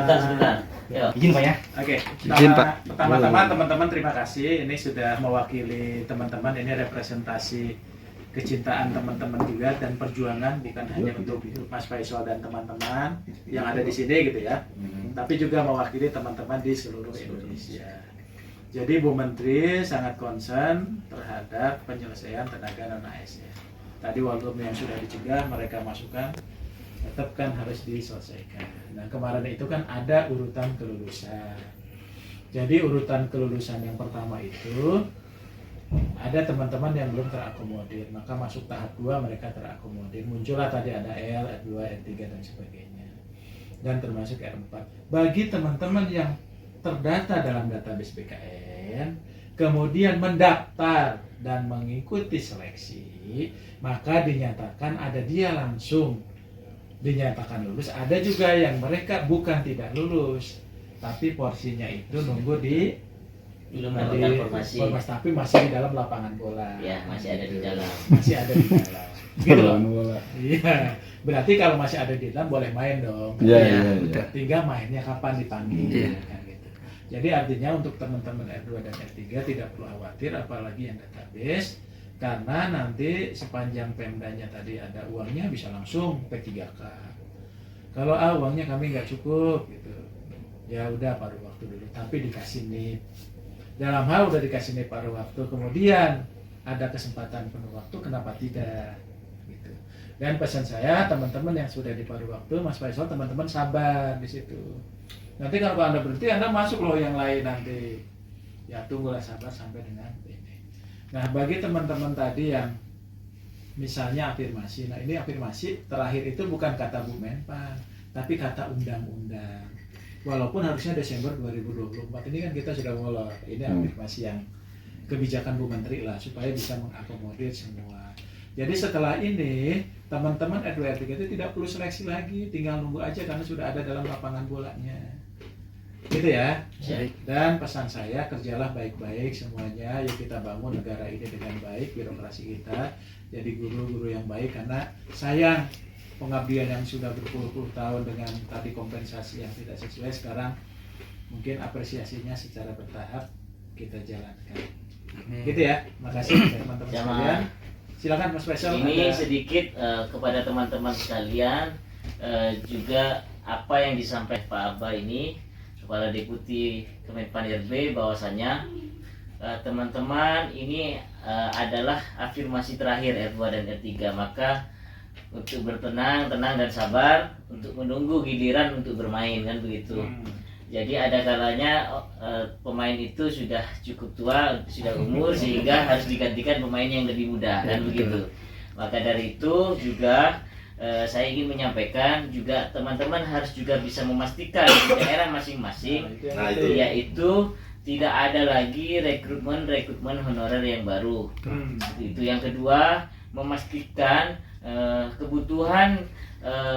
Sebentar. Ya. Izin Pak ya. Oke, Izin, Pak. pertama-tama teman-teman terima kasih. Ini sudah mewakili teman-teman. Ini representasi kecintaan teman-teman juga dan perjuangan bukan hanya untuk Mas Faisal dan teman-teman yang ada di sini gitu ya, tapi juga mewakili teman-teman di seluruh Indonesia. Jadi Bu Menteri sangat concern terhadap penyelesaian tenaga non ASN. Tadi walaupun yang sudah dicegah mereka masukkan, tetap kan harus diselesaikan. Nah kemarin itu kan ada urutan kelulusan. Jadi urutan kelulusan yang pertama itu ada teman-teman yang belum terakomodir, maka masuk tahap 2 mereka terakomodir. Muncullah tadi ada L, R2, R3 dan sebagainya. Dan termasuk R4. Bagi teman-teman yang terdata dalam database BKN, kemudian mendaftar dan mengikuti seleksi, maka dinyatakan ada dia langsung dinyatakan lulus. Ada juga yang mereka bukan tidak lulus, tapi porsinya itu nunggu di Belum mendapatkan formasi. tapi masih di dalam lapangan bola. Ya, masih ada di dalam. Masih ada di dalam. Gitu loh. Iya. Berarti kalau masih ada di dalam boleh main dong. Iya. Tinggal mainnya kapan dipanggil. Iya. Kan gitu. Jadi artinya untuk teman-teman R2 dan R3 tidak perlu khawatir apalagi yang database, karena nanti sepanjang Pemdanya tadi ada uangnya bisa langsung P3K. Kalau uangnya kami nggak cukup gitu, ya udah paruh waktu dulu, tapi dikasih NIP. Dalam hal udah dikasih NIP paruh waktu, kemudian ada kesempatan penuh waktu, kenapa tidak? Gitu. Dan pesan saya teman-teman yang sudah di paruh waktu, Mas Faisal, teman-teman sabar di situ. Nanti kalau Anda berhenti, Anda masuk loh yang lain nanti. Ya tunggulah sabar sampai dengan ini. Nah bagi teman-teman tadi yang misalnya afirmasi, nah ini afirmasi terakhir itu bukan kata Bu Menpan, tapi kata undang-undang. Walaupun harusnya Desember 2024 ini kan kita sudah molor. Ini afirmasi yang kebijakan Bu Menteri lah supaya bisa mengakomodir semua. Jadi setelah ini teman-teman R2 R3 itu tidak perlu seleksi lagi, tinggal nunggu aja karena sudah ada dalam lapangan bolanya. Gitu ya. Dan pesan saya, kerjalah baik-baik semuanya. Yuk kita bangun negara ini dengan baik, birokrasi kita jadi guru-guru yang baik, karena sayang pengabdian yang sudah berpuluh-puluh tahun dengan tadi kompensasi yang tidak sesuai, sekarang mungkin apresiasinya secara bertahap kita jalankan. Gitu ya. Makasih teman-teman sekalian. Silakan Mas Faisal. Ini sedikit kepada teman-teman sekalian, juga apa yang disampaikan Pak Abah ini, Kepala Deputi Kemenpan RB, bahwasanya teman-teman ini adalah afirmasi terakhir R2 dan R3, maka untuk bertenang, tenang dan sabar untuk menunggu giliran untuk bermain, kan begitu. Jadi ada kalanya pemain itu sudah cukup tua, sudah umur, sehingga harus digantikan pemain yang lebih muda, kan begitu. Maka dari itu juga saya ingin menyampaikan juga teman-teman harus juga bisa memastikan di daerah masing-masing, yaitu tidak ada lagi rekrutmen honorer yang baru. Itu yang kedua, memastikan kebutuhan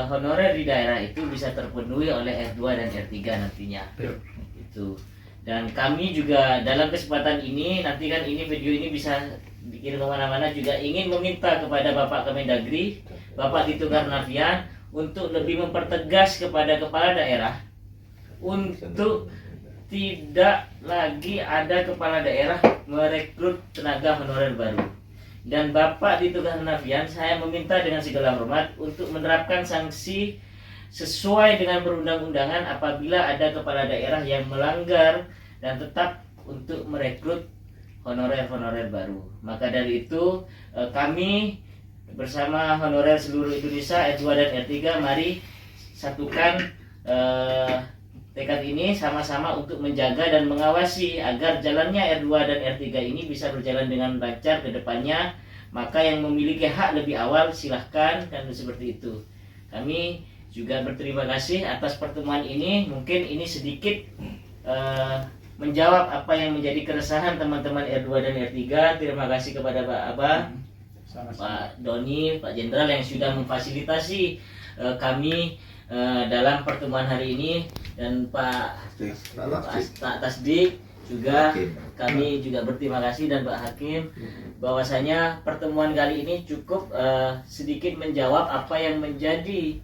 honorer di daerah itu bisa terpenuhi oleh R2 dan R3 nantinya. Itu. Dan kami juga dalam kesempatan ini, nanti kan ini video ini bisa dikirim kemana-mana, juga ingin meminta kepada Bapak Kemendagri, Bapak Tito Karnavian, untuk lebih mempertegas kepada kepala daerah untuk tidak lagi ada kepala daerah merekrut tenaga honorer baru. Dan Bapak Tito Karnavian, saya meminta dengan segala hormat untuk menerapkan sanksi sesuai dengan perundang-undangan apabila ada kepala daerah yang melanggar dan tetap untuk merekrut honorer-honorer baru. Maka dari itu kami bersama honorer seluruh Indonesia R2 dan R3 mari satukan tekad ini sama-sama untuk menjaga dan mengawasi agar jalannya R2 dan R3 ini bisa berjalan dengan lancar ke depannya. Maka yang memiliki hak lebih awal silahkan, kan seperti itu. Kami juga berterima kasih atas pertemuan ini. Mungkin ini sedikit menjawab apa yang menjadi keresahan teman-teman R2 dan R3. Terima kasih kepada Pak Abah, Pak Doni, Pak Jenderal yang sudah memfasilitasi kami dalam pertemuan hari ini, dan Pak Tasdik juga kami juga berterima kasih, dan Pak Hakim, bahwasanya pertemuan kali ini cukup sedikit menjawab apa yang menjadi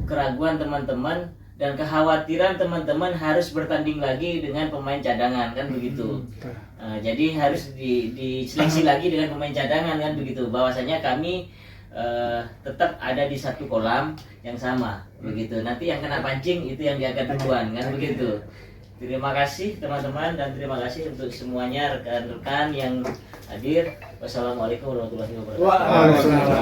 keraguan teman-teman dan kekhawatiran teman-teman harus bertanding lagi dengan pemain cadangan kan begitu. Jadi harus diseleksi lagi dengan pemain cadangan kan begitu. Bahwasanya kami tetap ada di satu kolam yang sama begitu. Nanti yang kena pancing itu yang diangkat duluan kan begitu. Terima kasih teman-teman dan terima kasih untuk semuanya rekan-rekan yang hadir. Wassalamualaikum warahmatullahi wabarakatuh.